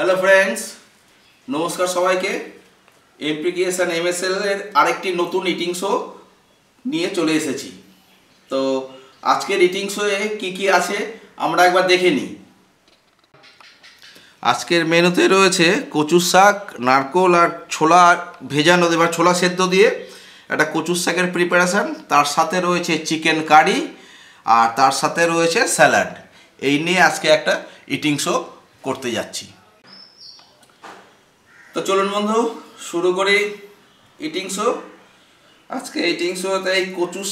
Hello friends, নমস্কার সবাইকে। এমপিকেএসএন MSL এর আরেকটি নতুন ইটিং শো নিয়ে চলে এসেছি। তো আজকের ইটিং শোয়ে কী আছে আমরা একবার দেখে নিই। আজকের মেনুতে রয়েছে কচুর শাক, নারকোল আর ছোলা ভেজানো বা ছোলা সেদ্ধ দিয়ে একটা কচুর শাকের প্রিপারেশান। তার সাথে রয়েছে চিকেন কারি আর তার সাথে রয়েছে স্যালাড। এই নিয়ে আজকে একটা ইটিং শো করতে যাচ্ছি। তো চলুন বন্ধু, শুরু করি ইটিং শো। আজকে ইটিং শোতে এই কচুর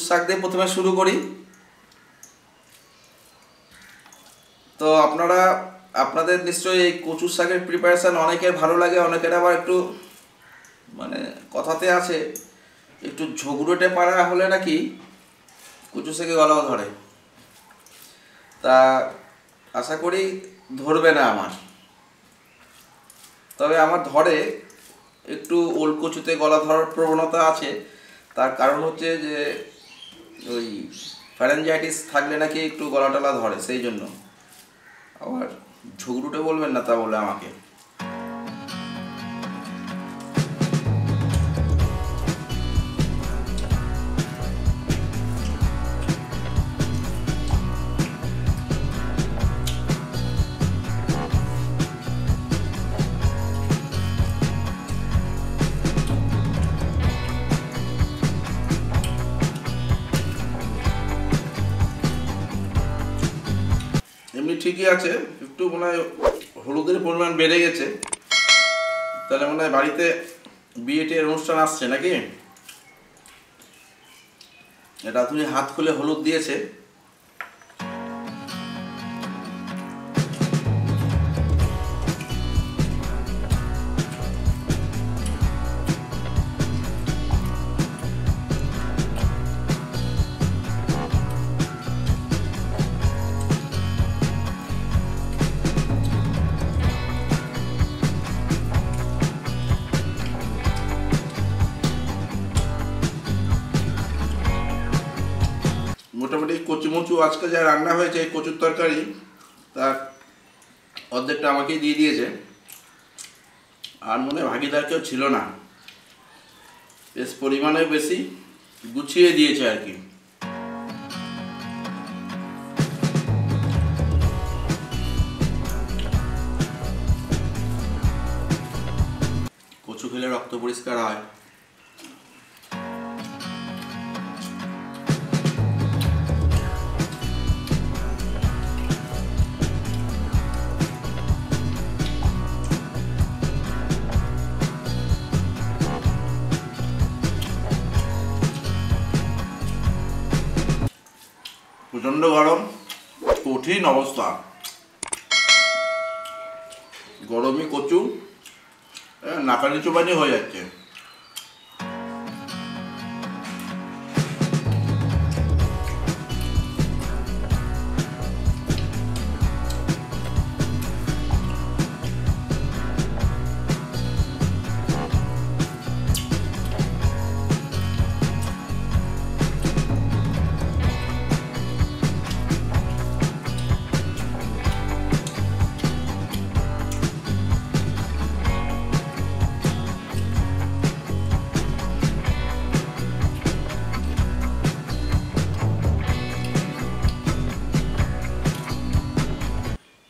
শাক দিয়ে প্রথমে শুরু করি। তো আপনাদের নিশ্চয়ই এই কচুর শাকের প্রিপারেশান অনেকের ভালো লাগে, অনেকের আবার একটু কথাতে আছে একটু ঝগড়ুটে পাড়া হলে নাকি কচু শাকে গলাও ধরে। তা আশা করি ধরবে না আমার, তবে আমার ধরে একটু ওল কচুতে গলা ধরার প্রবণতা আছে। তার কারণ হচ্ছে যে ওই ফ্যারেঞ্জাইটিস থাকলে নাকি একটু গলা টলা ধরে, সেই জন্য। আবার ঝগড়ুটে বলবেন না তা বলে আমাকে। এমনি ঠিকই আছে, একটু মনে হয় হলুদের পরিমাণ বেড়ে গেছে। তাহলে মনে হয় বাড়িতে বিয়েটের অনুষ্ঠান আসছে নাকি। এটা তুমি হাত খুলে হলুদ দিয়েছে। মোটামুটি কচুমচু আজকে যা রান্না হয়েছে এই কচুর তরকারি, তার অর্ধেকটা আমাকেই দিয়ে দিয়েছে। আর মনে ভাগিদার কেউ ছিল না, বেশ পরিমাণে বেশি গুছিয়ে দিয়েছে আর কি। কচু খেলে রক্ত পরিষ্কার হয়। প্রচণ্ড গরম, কঠিন অবস্থা। গরমই কচু নাকানি চোবানি হয়ে যাচ্ছে।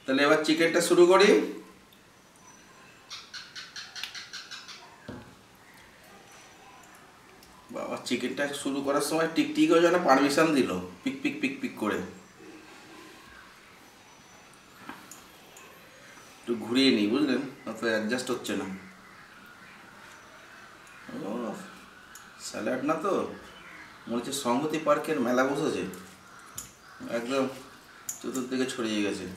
তাহলে এবার চিকেনটা শুরু করি। বাবা, চিকেনটা শুরু করার সময় টিকটিকও যেন পারমিশন দিল, পিক পিক পিক পিক করে। একটু ঘুরিয়ে নিই, বুঝলেন, তো অ্যাডজাস্ট হচ্ছে না। স্যালাড না তো, মনে হচ্ছে সংহতি পার্কের মেলা বসেছে, একদম চতুর্দিকে ছড়িয়ে গেছে।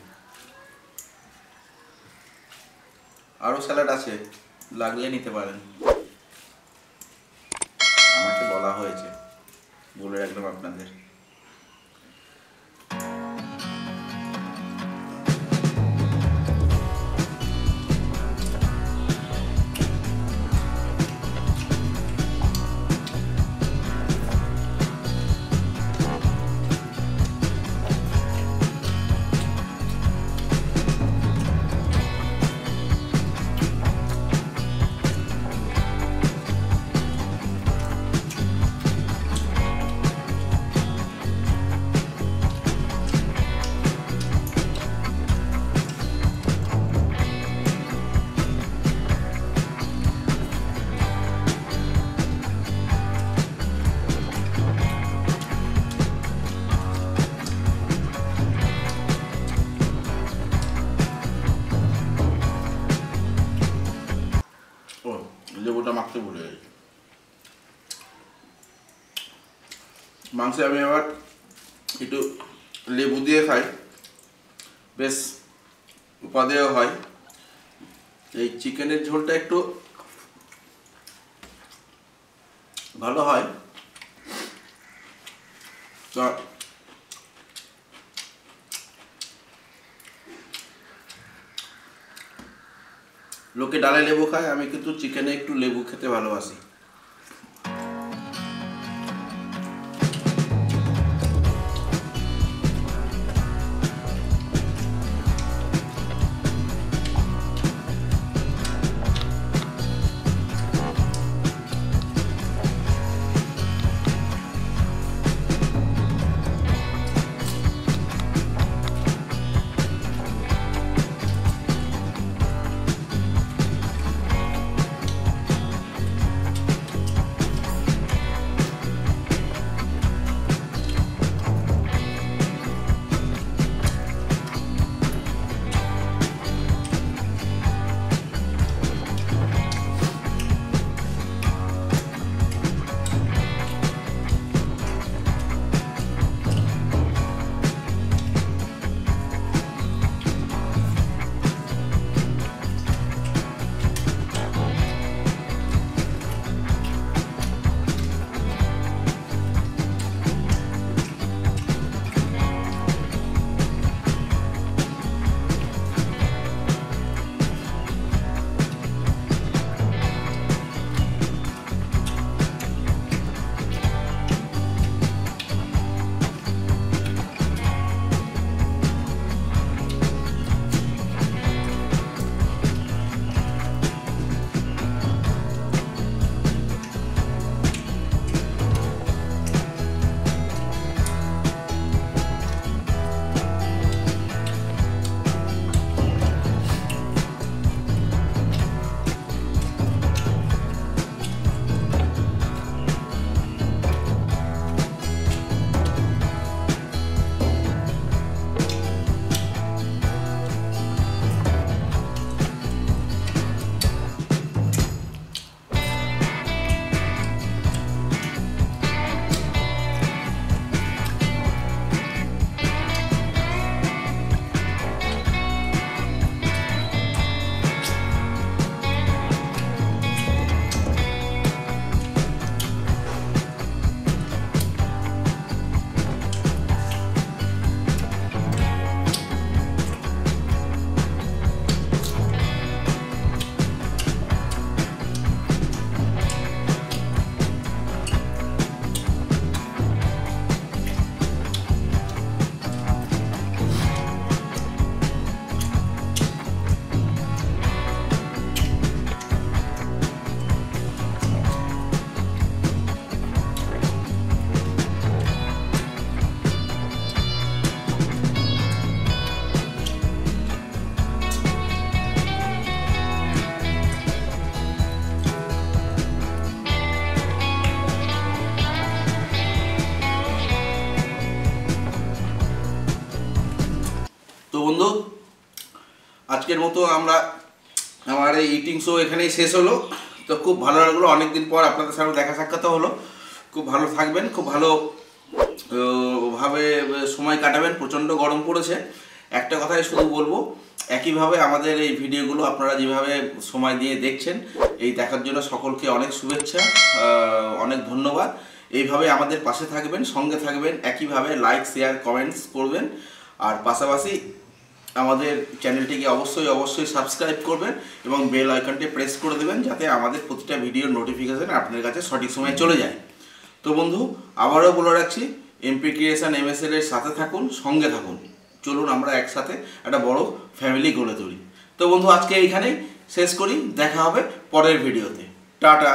আরও স্যালাড আছে, লাগলে নিতে পারেন, আমাকে বলা হয়েছে, বলে রাখলাম আপনাদের। ঝোলটা মাখতে ভুলে গেছি। মাংসে আমি আবার একটু লেবু দিয়ে খাই, বেশ উপাদেয় হয়। এই চিকেনের ঝোলটা একটু ভালো হয়। তো লোকে ডালে লেবু খায়, আমি কিন্তু চিকেনে একটু লেবু খেতে ভালোবাসি। তো বন্ধু, আজকের মতো আমার এই ইটিং শো এখানেই শেষ হলো। তো খুব ভালো লাগলো, অনেকদিন পর আপনাদের সাথে দেখা সাক্ষাৎ হলো। খুব ভালো থাকবেন, খুব ভালো ভাবে সময় কাটাবেন। প্রচণ্ড গরম পড়েছে। একটা কথাই শুধু বলবো, একইভাবে আমাদের এই ভিডিওগুলো আপনারা যেভাবে সময় দিয়ে দেখছেন, এই দেখার জন্য সকলকে অনেক শুভেচ্ছা, অনেক ধন্যবাদ। এইভাবে আমাদের পাশে থাকবেন, সঙ্গে থাকবেন, একইভাবে লাইক শেয়ার কমেন্টস করবেন। আর পাশাপাশি আমাদের চ্যানেলটিকে অবশ্যই সাবস্ক্রাইব করবেন এবং বেল আইকনটি প্রেস করে দেবেন, যাতে আমাদের প্রতিটা ভিডিওর নোটিফিকেশান আপনার কাছে সঠিক সময়ে চলে যায়। তো বন্ধু, আবারও বলে রাখছি, এমপি ক্রিয়েশন MSL এর সাথে থাকুন, সঙ্গে থাকুন। চলুন আমরা একসাথে একটা বড় ফ্যামিলি গড়ে তুলি। তো বন্ধু, আজকে এইখানেই শেষ করি। দেখা হবে পরের ভিডিওতে। টাটা।